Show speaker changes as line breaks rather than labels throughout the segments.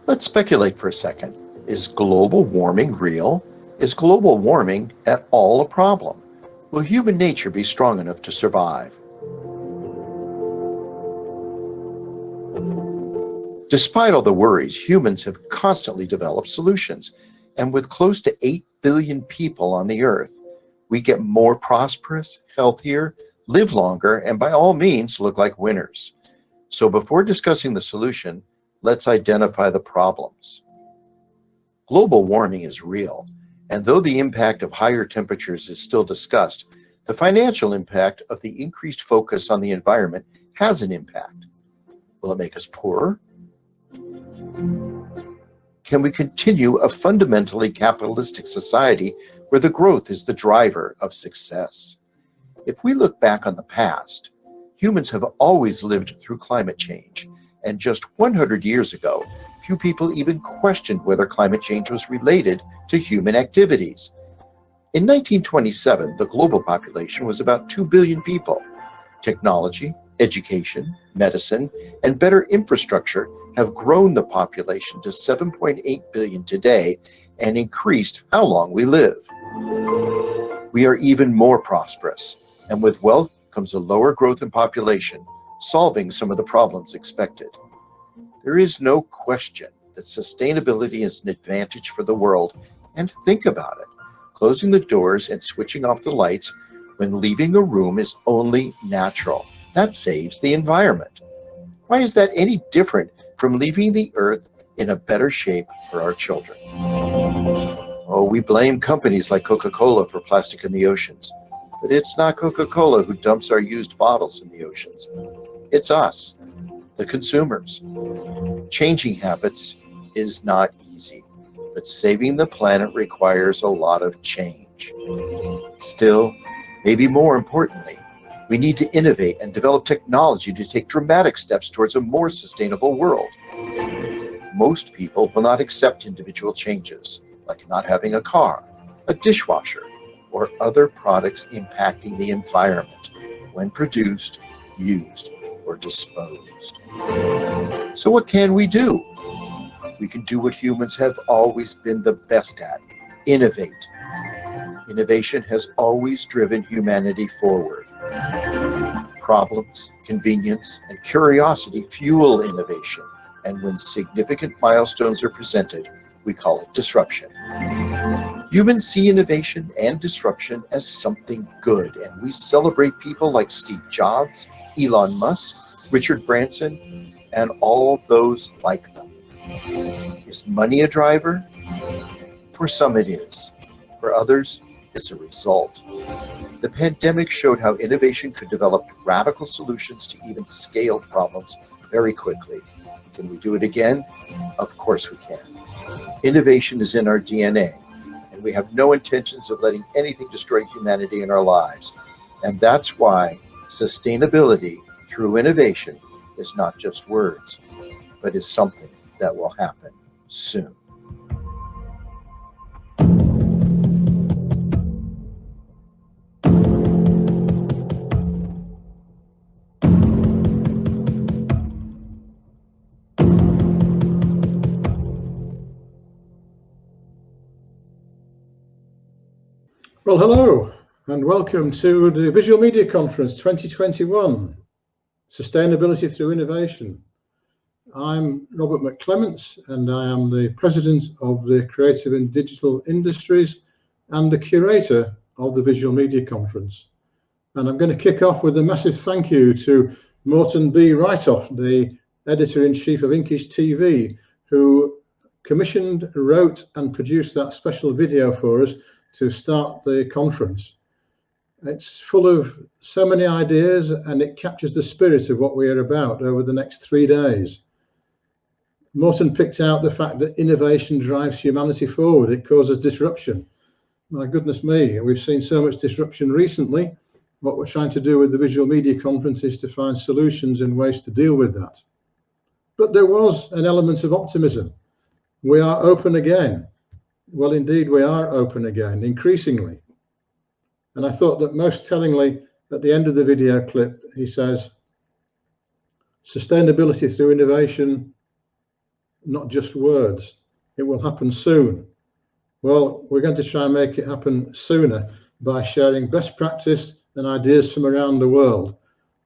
Let's speculate for a second. Is global warming real? Is global warming at all a problem? Will human nature be strong enough to survive? Despite all the worries, humans have constantly developed solutions. And with close to 8 billion people on the earth, we get more prosperous, healthier, live longer, and by all means look like winners. So before discussing the solution, let's identify the problems. Global warming is real, and though the impact of higher temperatures is still discussed, the financial impact of the increased focus on the environment has an impact. Will it make us poorer? Can we continue a fundamentally capitalistic society where the growth is the driver of success? If we look back on the past, humans have always lived through climate change, and just 100 years ago, few people even questioned whether climate change was related to human activities. In 1927, the global population was about 2 billion people. Technology, education, medicine, and better infrastructure have grown the population to 7.8 billion today and increased how long we live. We are even more prosperous, and with wealth comes a lower growth in population, solving some of the problems expected. There is no question that sustainability is an advantage for the world, and think about it. Closing the doors and switching off the lights when leaving a room is only natural. That saves the environment. Why is that any different from leaving the earth in a better shape for our children? Oh, we blame companies like Coca-Cola for plastic in the oceans, but it's not Coca-Cola who dumps our used bottles in the oceans. It's us, the consumers. Changing habits is not easy, but saving the planet requires a lot of change. Still, maybe more importantly, we need to innovate and develop technology to take dramatic steps towards a more sustainable world. Most people will not accept individual changes, like not having a car, a dishwasher, or other products impacting the environment when produced, used, or disposed. So what can we do? We can do what humans have always been the best at: innovate. Innovation has always driven humanity forward. Problems, convenience, and curiosity fuel innovation, and when significant milestones are presented, we call it disruption. Humans see innovation and disruption as something good, and we celebrate people like Steve Jobs, Elon Musk, Richard Branson, and all those like them. Is money a driver? For some it is. For others, it's a result. The pandemic showed how innovation could develop radical solutions to even scaled problems very quickly. Can we do it again? Of course we can. Innovation is in our DNA, and we have no intentions of letting anything destroy humanity in our lives. And that's why sustainability through innovation is not just words, but is something that will happen soon.
Well, hello, and welcome to the Visual Media Conference 2021, Sustainability Through Innovation. I'm Robert McClements, and I am the President of the Creative and Digital Industries and the Curator of the Visual Media Conference. And I'm going to kick off with a massive thank you to Morton B. Wrightoff, the Editor-in-Chief of Inkish TV, who commissioned, wrote, and produced that special video for us to start the conference. It's full of so many ideas, and it captures the spirit of what we are about over the next 3 days. Morton picked out the fact that innovation drives humanity forward. It causes disruption. My goodness me, we've seen so much disruption recently. What we're trying to do with the Visual Media Conference is to find solutions and ways to deal with that. But there was an element of optimism. We are open again. Well, indeed, we are open again, increasingly. And I thought that most tellingly, at the end of the video clip, he says, sustainability through innovation not just words. It will happen soon. Well, we're going to try and make it happen sooner by sharing best practice and ideas from around the world.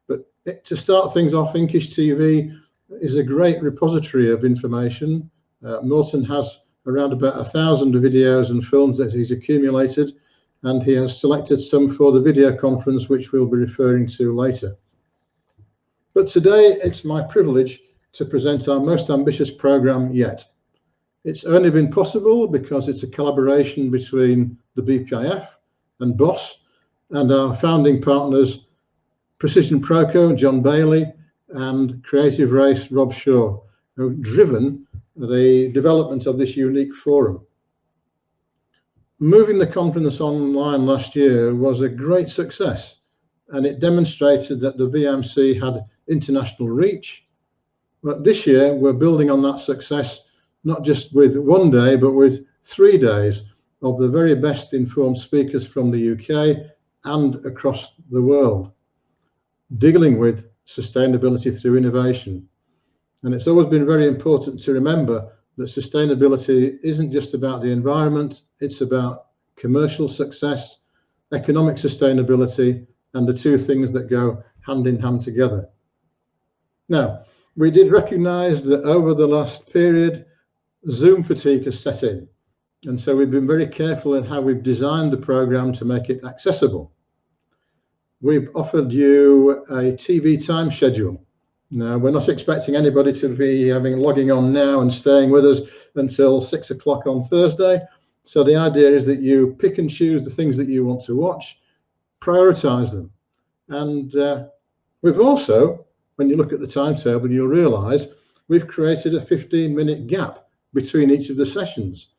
But to start things off, Inkish TV is a great repository of information. Morton has around about 1,000 videos and films that he's accumulated, and he has selected some for the video conference, which we'll be referring to later. But today, it's my privilege to present our most ambitious program yet. It's only been possible because it's a collaboration between the BPIF and BOSS and our founding partners, Precision Proco, John Bailey, and Creative Race, Rob Shaw, who've driven the development of this unique forum. Moving the conference online last year was a great success, and it demonstrated that the VMC had international reach. But this year, we're building on that success, not just with one day, but with 3 days of the very best informed speakers from the UK and across the world, dealing with sustainability through innovation. And it's always been very important to remember that sustainability isn't just about the environment, it's about commercial success, economic sustainability, and the two things that go hand in hand together. Now, we did recognize that over the last period, Zoom fatigue has set in. And so we've been very careful in how we've designed the program to make it accessible. We've offered you a TV time schedule. Now, we're not expecting anybody to be logging on now and staying with us until 6 o'clock on Thursday. So the idea is that you pick and choose the things that you want to watch, prioritize them. And we've also, when you look at the timetable, you'll realize we've created a 15-minute gap between each of the sessions.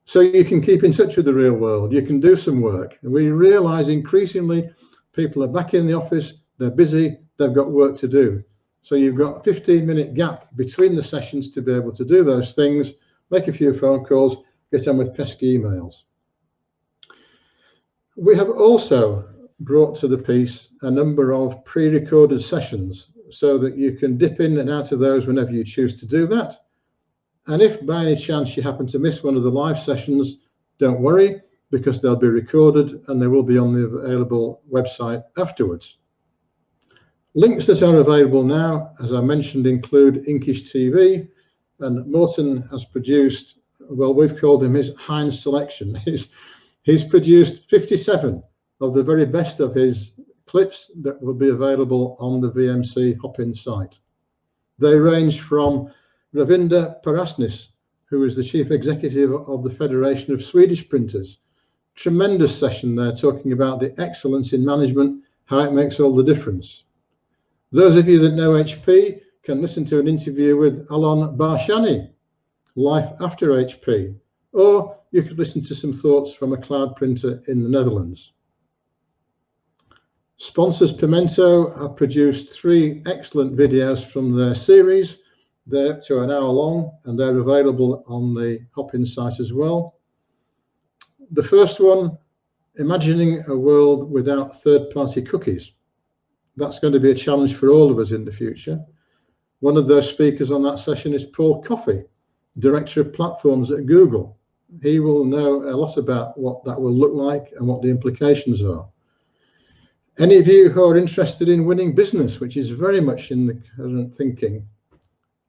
So you can keep in touch with the real world, you can do some work. And we realize increasingly people are back in the office, they're busy, they've got work to do. So you've got a 15-minute gap between the sessions to be able to do those things, make a few phone calls, get on with pesky emails. We have also brought to the piece a number of pre-recorded sessions so that you can dip in and out of those whenever you choose to do that. And if by any chance you happen to miss one of the live sessions, don't worry, because they'll be recorded and they will be on the available website afterwards. Links that are available now, as I mentioned, include Inkish TV, and Morton has produced, well, we've called him his Heinz selection. He's produced 57 of the very best of his clips that will be available on the VMC Hop-In site. They range from Ravinder Parasnis, who is the chief executive of the Federation of Swedish Printers. Tremendous session there talking about the excellence in management, how it makes all the difference. Those of you that know HP can listen to an interview with Alon Barshani, Life After HP, or you could listen to some thoughts from a cloud printer in the Netherlands. Sponsors Pimento have produced 3 excellent videos from their series. They're up to an hour long and they're available on the Hop-In site as well. The first one, imagining a world without third-party cookies. That's going to be a challenge for all of us in the future. One of those speakers on that session is Paul Coffey, Director of Platforms at Google. He will know a lot about what that will look like and what the implications are. Any of you who are interested in winning business, which is very much in the current thinking,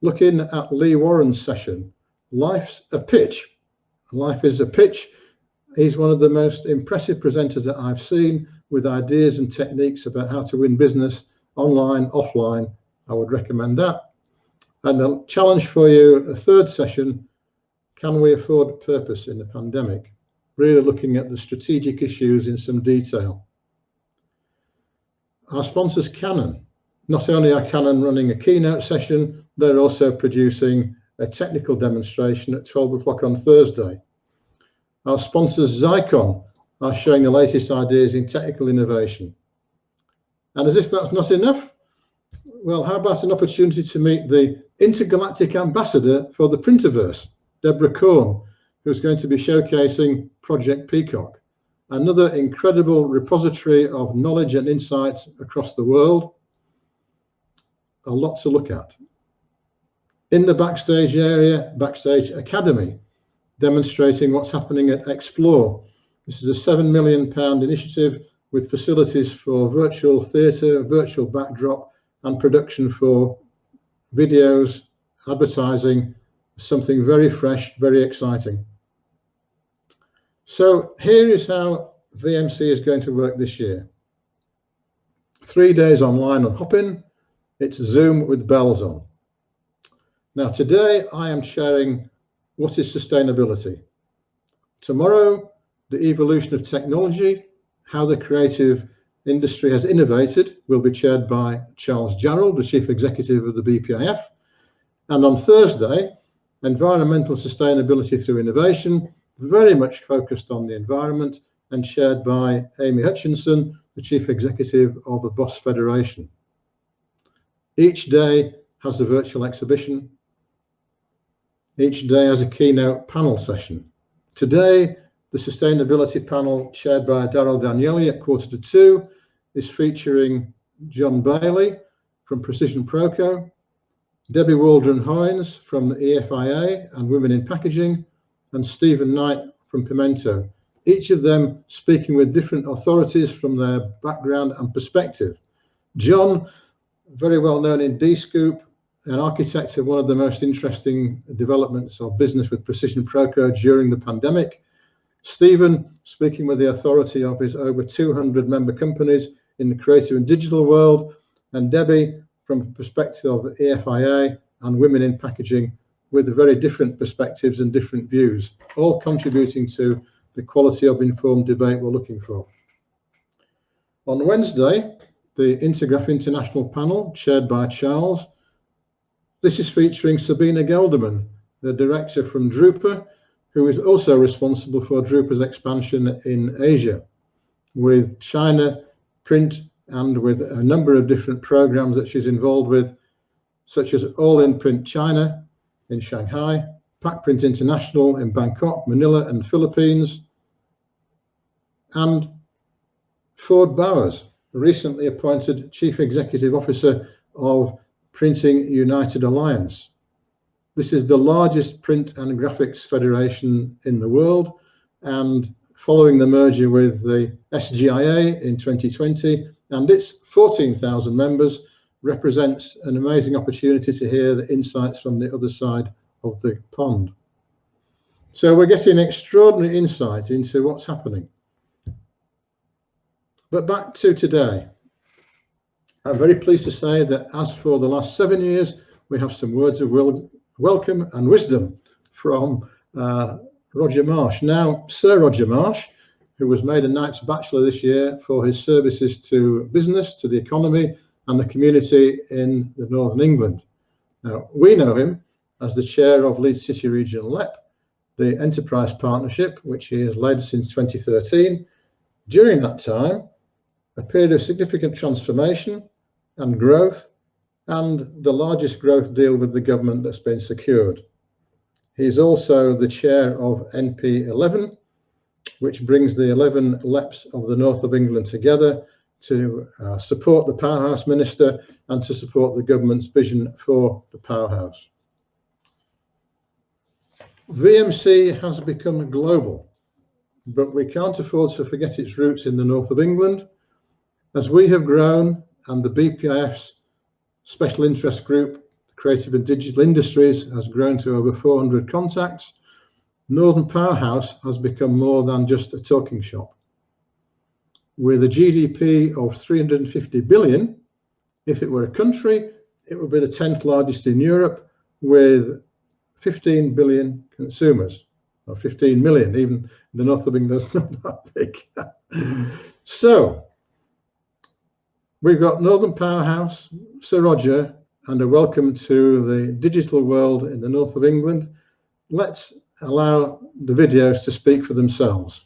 look in at Lee Warren's session, Life's a Pitch. Life is a Pitch. He's one of the most impressive presenters that I've seen with ideas and techniques about how to win business online, offline. I would recommend that. And a challenge for you, a third session, can we afford purpose in the pandemic? Really looking at the strategic issues in some detail. Our sponsors, Canon. Not only are Canon running a keynote session, they're also producing a technical demonstration at 12 o'clock on Thursday. Our sponsors, Zycon, are showing the latest ideas in technical innovation. And as if that's not enough, well, how about an opportunity to meet the intergalactic ambassador for the Printerverse, Deborah Korn, who's going to be showcasing Project Peacock, another incredible repository of knowledge and insights across the world. A lot to look at. In the backstage area, Backstage Academy, demonstrating what's happening at Explore. This is a £7 million initiative with facilities for virtual theatre, virtual backdrop, and production for videos, advertising, something very fresh, very exciting. So here is how VMC is going to work this year. 3 days online on Hopin. It's Zoom with bells on. Now today I am sharing what is sustainability. Tomorrow, the evolution of technology, how the creative industry has innovated, will be chaired by Charles Jarrell, the Chief Executive of the BPIF. And on Thursday, environmental sustainability through innovation, very much focused on the environment, and chaired by Amy Hutchinson, the Chief Executive of the BOSS Federation. Each day has a virtual exhibition. Each day has a keynote panel session. Today, the sustainability panel chaired by Daryl Danieli at 1:45 is featuring John Bailey from Precision Proco, Debbie Waldron-Hoynes from the EFIA and Women in Packaging, and Stephen Knight from Pimento, each of them speaking with different authorities from their background and perspective. John, very well known in D-Scoop, an architect of one of the most interesting developments of business with Precision Proco during the pandemic. Stephen, speaking with the authority of his over 200 member companies in the creative and digital world, and Debbie from the perspective of EFIA and Women in Packaging, with very different perspectives and different views, all contributing to the quality of informed debate we're looking for. On Wednesday, the Intergraph International panel, chaired by Charles. This is featuring Sabina Gelderman, the director from Drupa, who is also responsible for Drupa's expansion in Asia, with China, print, and with a number of different programs that she's involved with, such as All in Print China in Shanghai, Pack Print International in Bangkok, Manila, and Philippines, and Ford Bowers, recently appointed Chief Executive Officer of Printing United Alliance. This is the largest print and graphics federation in the world, and following the merger with the SGIA in 2020 and its 14,000 members, represents an amazing opportunity to hear the insights from the other side of the pond. So we're getting extraordinary insight into what's happening. But back to today. I'm very pleased to say that as for the last 7 years, we have some words of welcome and wisdom from Roger Marsh. Now, Sir Roger Marsh, who was made a Knight's Bachelor this year for his services to business, to the economy, and the community in the Northern England. Now, we know him as the chair of Leeds City Regional LEP, the enterprise partnership, which he has led since 2013. During that time, a period of significant transformation and growth, and the largest growth deal with the government that's been secured. He's also the chair of NP11, which brings the 11 LEPs of the north of England together to support the Powerhouse Minister and to support the government's vision for the Powerhouse. VMC has become global, but we can't afford to forget its roots in the north of England. As we have grown and the BPIF's special interest group, Creative and Digital Industries, has grown to over 400 contacts, Northern Powerhouse has become more than just a talking shop. With a GDP of 350 billion, if it were a country, it would be the 10th largest in Europe, with 15 billion consumers, or 15 million, even in the north of England, that's not that big. So, we've got Northern Powerhouse, Sir Roger, and a welcome to the digital world in the north of England. Let's allow the videos to speak for themselves.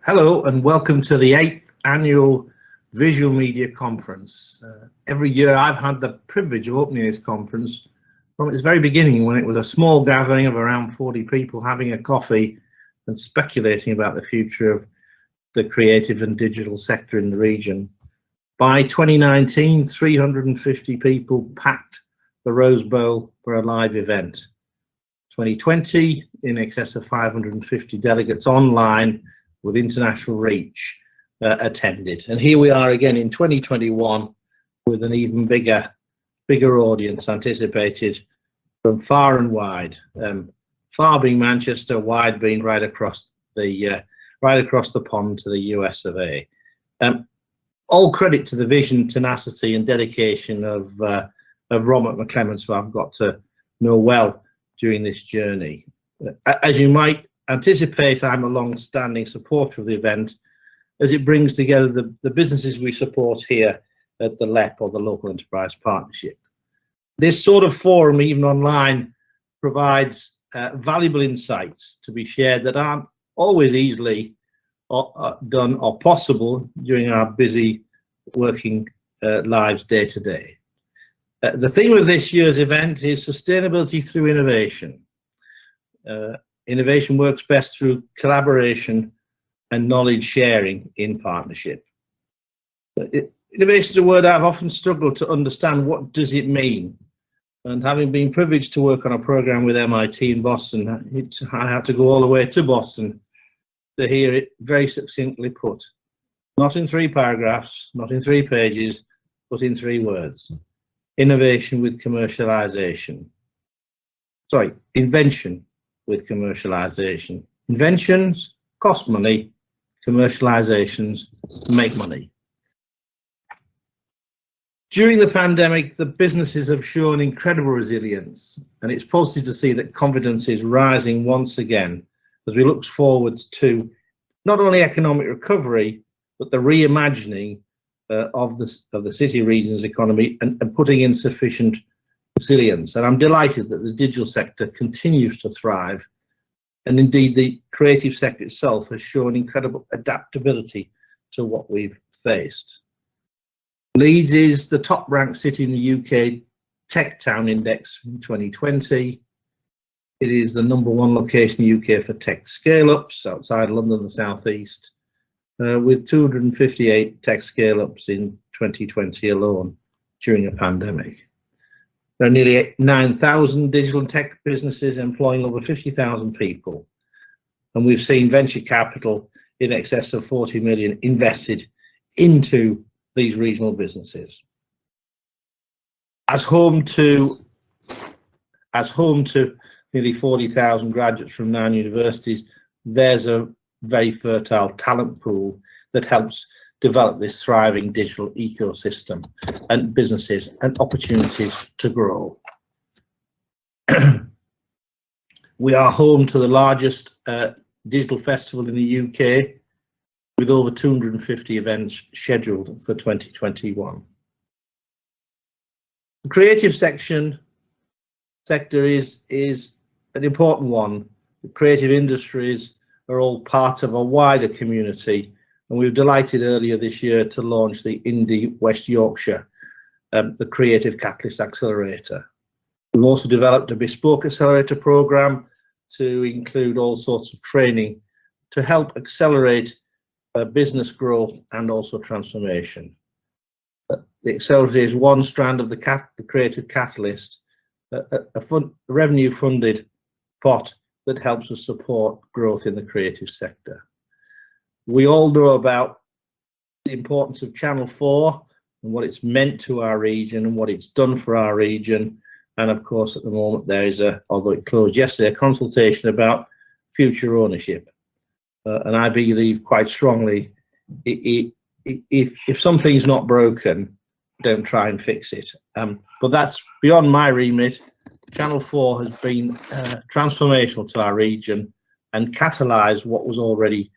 Hello and welcome to the 8th annual Visual Media Conference. Every year I've had the privilege of opening this conference from its very beginning, when it was a small gathering of around 40 people having a coffee and speculating about the future of the creative and digital sector in the region. By 2019, 350 people packed the Rose Bowl for a live event. 2020, in excess of 550 delegates online with international reach attended. And here we are again in 2021 with an even bigger audience anticipated from far and wide. Far being Manchester, wide being right across the pond to the US of A. All credit to the vision, tenacity and dedication of Robert McClements, who I've got to know well during this journey. As you might anticipate, I'm a long-standing supporter of the event, as it brings together the businesses we support here at the LEP, or the Local Enterprise Partnership. This sort of forum, even online, provides valuable insights to be shared that aren't always easily done or possible during our busy working lives day to day. The theme of this year's event is sustainability through innovation. Innovation works best through collaboration and knowledge sharing in partnership. Innovation is a word I've often struggled to understand. What does it mean? And having been privileged to work on a program with MIT in Boston, I had to go all the way to Boston to hear it very succinctly put. Not in 3 paragraphs, not in 3 pages, but in 3 words. Innovation with commercialization. Sorry, invention with commercialization. Inventions cost money, commercializations make money. During the pandemic, the businesses have shown incredible resilience, and it's positive to see that confidence is rising once again as we look forward to not only economic recovery, but the reimagining of the city region's economy and putting in sufficient resilience. And I'm delighted that the digital sector continues to thrive, and indeed the creative sector itself has shown incredible adaptability to what we've faced. Leeds is the top ranked city in the UK Tech Town Index in 2020. It is the #1 location in the UK for tech scale-ups outside London and the South East, with 258 tech scale-ups in 2020 alone during a pandemic. There are nearly 9,000 digital and tech businesses employing over 50,000 people. And we've seen venture capital in excess of 40 million invested into these regional businesses. As home to nearly 40,000 graduates from 9 universities, there's a very fertile talent pool that helps develop this thriving digital ecosystem and businesses and opportunities to grow. We are home to the largest digital festival in the UK, with over 250 events scheduled for 2021. The creative sector is an important one. The creative industries are all part of a wider community, and we were delighted earlier this year to launch the Indie West Yorkshire, the Creative Catalyst Accelerator. We've also developed a bespoke accelerator program to include all sorts of training to help accelerate business growth and also transformation. The accelerator is one strand of the Creative Catalyst, a revenue funded pot that helps us support growth in the creative sector. We all know about the importance of Channel 4 and what it's meant to our region and what it's done for our region. And of course, at the moment, there is although it closed yesterday, a consultation about future ownership. And I believe quite strongly, if something's not broken, don't try and fix it. But that's beyond my remit. Channel 4 has been transformational to our region and catalysed what was already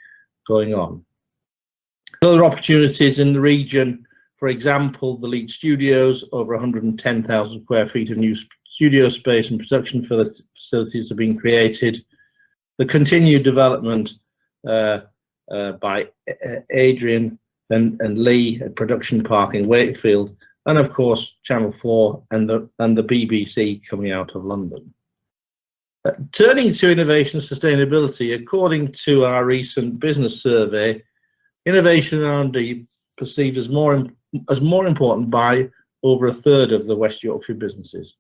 going on. Other opportunities in the region, for example, the Leeds Studios, over 110,000 square feet of new studio space and production facilities have been created. The continued development by Adrian and Lee at Production Park in Wakefield, and of course Channel 4 and the BBC coming out of London. Turning to innovation and sustainability, according to our recent business survey, innovation and R&D perceived as more important by over a third of the West Yorkshire businesses.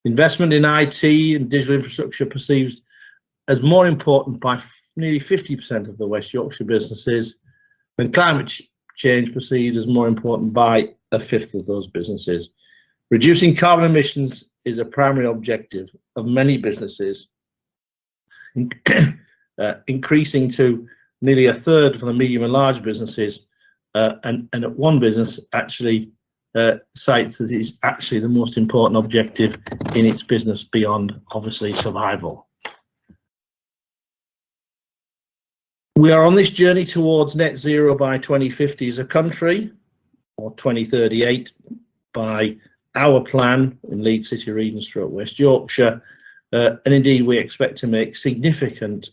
Investment in IT and digital infrastructure perceived as more important by nearly 50% of the West Yorkshire businesses, and climate change perceived as more important by a fifth of those businesses. Reducing carbon emissions is a primary objective of many businesses, increasing to nearly a third for the medium and large businesses, and at one business actually cites that it's actually the most important objective in its business beyond obviously survival. We are on this journey towards net zero by 2050 as a country, or 2038 by our plan in Leeds City Region / West Yorkshire, and indeed we expect to make significant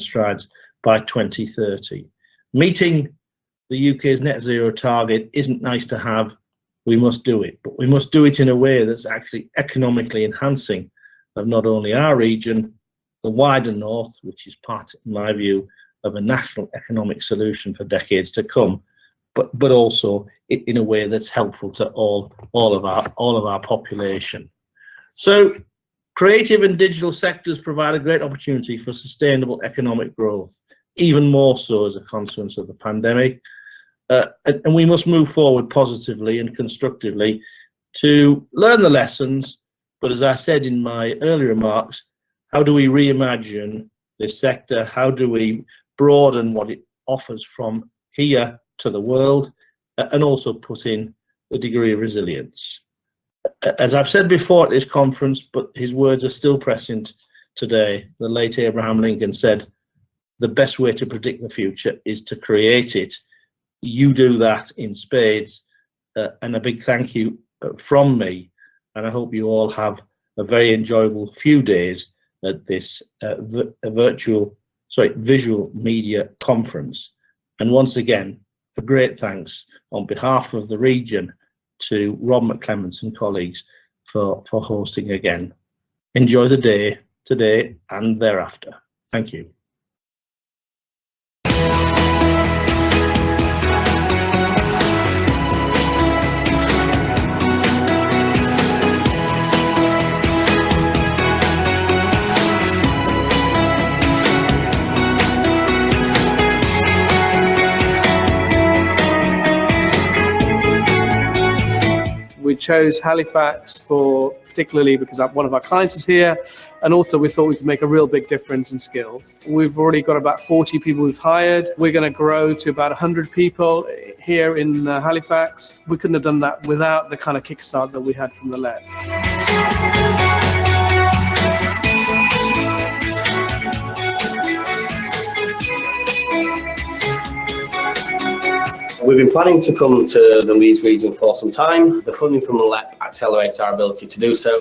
strides by 2030. Meeting the UK's net zero target isn't nice to have, we must do it, but we must do it in a way that's actually economically enhancing of not only our region, the wider north, which is part, in my view, of a national economic solution for decades to come, but also in a way that's helpful to all of our population. So creative and digital sectors provide a great opportunity for sustainable economic growth, even more so as a consequence of the pandemic. And we must move forward positively and constructively to learn the lessons. But as I said in my earlier remarks, how do we reimagine this sector? How do we broaden what it offers from here to the world, and also put in a degree of resilience? As I've said before at this conference, but his words are still prescient today, the late Abraham Lincoln said, the best way to predict the future is to create it. You do that in spades, and a big thank you from me, and I hope you all have a very enjoyable few days at this visual media conference. And once again, a great thanks on behalf of the region to Rob McClements and colleagues for hosting again. Enjoy the day today and thereafter. Thank you.
We chose Halifax particularly because one of our clients is here, and also we thought we could make a real big difference in skills. We've already got about 40 people we've hired. We're going to grow to about 100 people here in Halifax. We couldn't have done that without the kind of kickstart that we had from the LEP.
We've been planning to come to the Leeds region for some time. The funding from the LEP accelerates our ability to do so.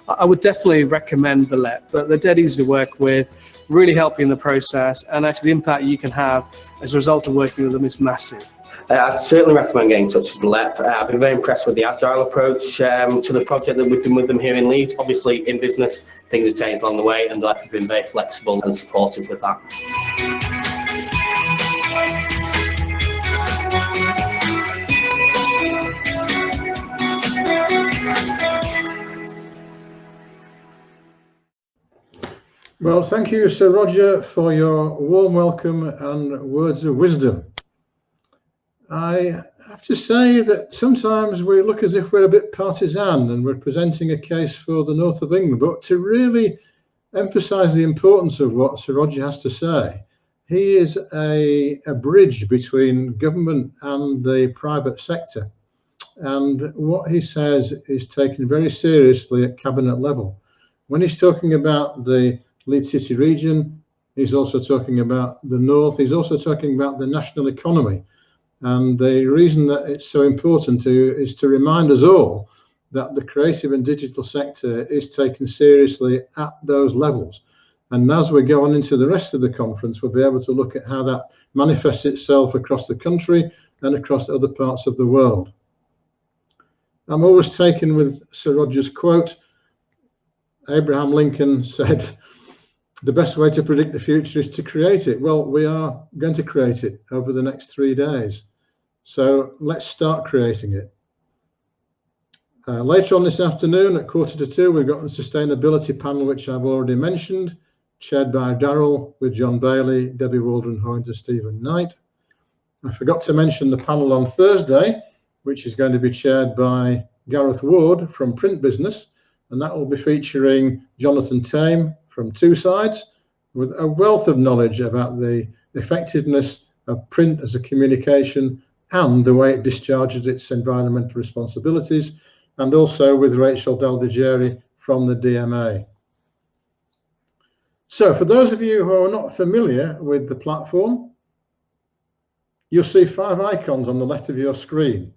I would definitely recommend the LEP, but they're dead easy to work with, really help you in the process, and actually the impact you can have as a result of working with them is massive.
I'd certainly recommend getting in touch with the LEP. I've been very impressed with the agile approach to the project that we've done with them here in Leeds. Obviously, in business, things have changed along the way, and the LEP have been very flexible and supportive with that.
Well, thank you, Sir Roger, for your warm welcome and words of wisdom. I have to say that sometimes we look as if we're a bit partisan and we're presenting a case for the north of England, but to really emphasise the importance of what Sir Roger has to say, he is a bridge between government and the private sector. And what he says is taken very seriously at cabinet level. When he's talking about the Leeds City region, he's also talking about the north, he's also talking about the national economy. And the reason that it's so important is to remind us all that the creative and digital sector is taken seriously at those levels. And as we go on into the rest of the conference, we'll be able to look at how that manifests itself across the country and across other parts of the world. I'm always taken with Sir Roger's quote. Abraham Lincoln said, "The best way to predict the future is to create it." Well, we are going to create it over the next 3 days. So let's start creating it. Later on this afternoon at 1:45, we've got the sustainability panel, which I've already mentioned, chaired by Darryl, with John Bailey, Debbie Waldron-Hoynes and Stephen Knight. I forgot to mention the panel on Thursday, which is going to be chaired by Gareth Ward from Print Business, and that will be featuring Jonathan Tame from Two Sides, with a wealth of knowledge about the effectiveness of print as a communication and the way it discharges its environmental responsibilities, and also with Rachel Daldegeri from the DMA. So for those of you who are not familiar with the platform, you'll see 5 icons on the left of your screen.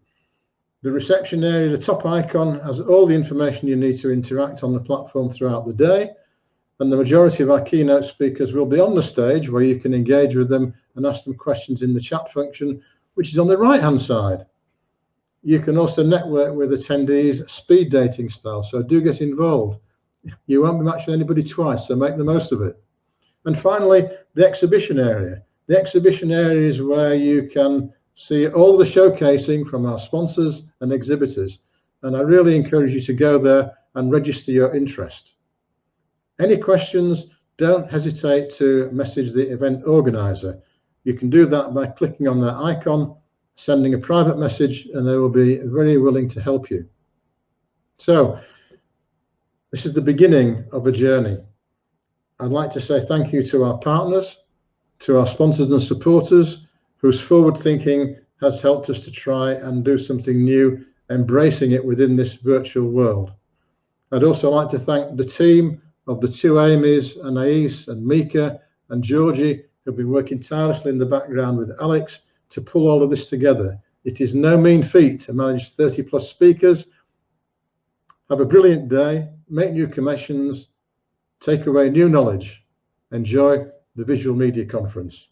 The reception area, the top icon, has all the information you need to interact on the platform throughout the day. And the majority of our keynote speakers will be on the stage where you can engage with them and ask them questions in the chat function, which is on the right-hand side. You can also network with attendees speed dating style, so do get involved. You won't be matching anybody twice, so make the most of it. And finally, the exhibition area. The exhibition area is where you can see all the showcasing from our sponsors and exhibitors. And I really encourage you to go there and register your interest. Any questions, don't hesitate to message the event organizer. You can do that by clicking on that icon, sending a private message, and they will be very willing to help you. So this is the beginning of a journey. I'd like to say thank you to our partners, to our sponsors and supporters, whose forward thinking has helped us to try and do something new, embracing it within this virtual world. I'd also like to thank the team of the 2 Amy's, Anais and Mika and Georgie, who've been working tirelessly in the background with Alex to pull all of this together. It is no mean feat to manage 30+ speakers. Have a brilliant day, make new connections, take away new knowledge. Enjoy, the Visual Media Conference.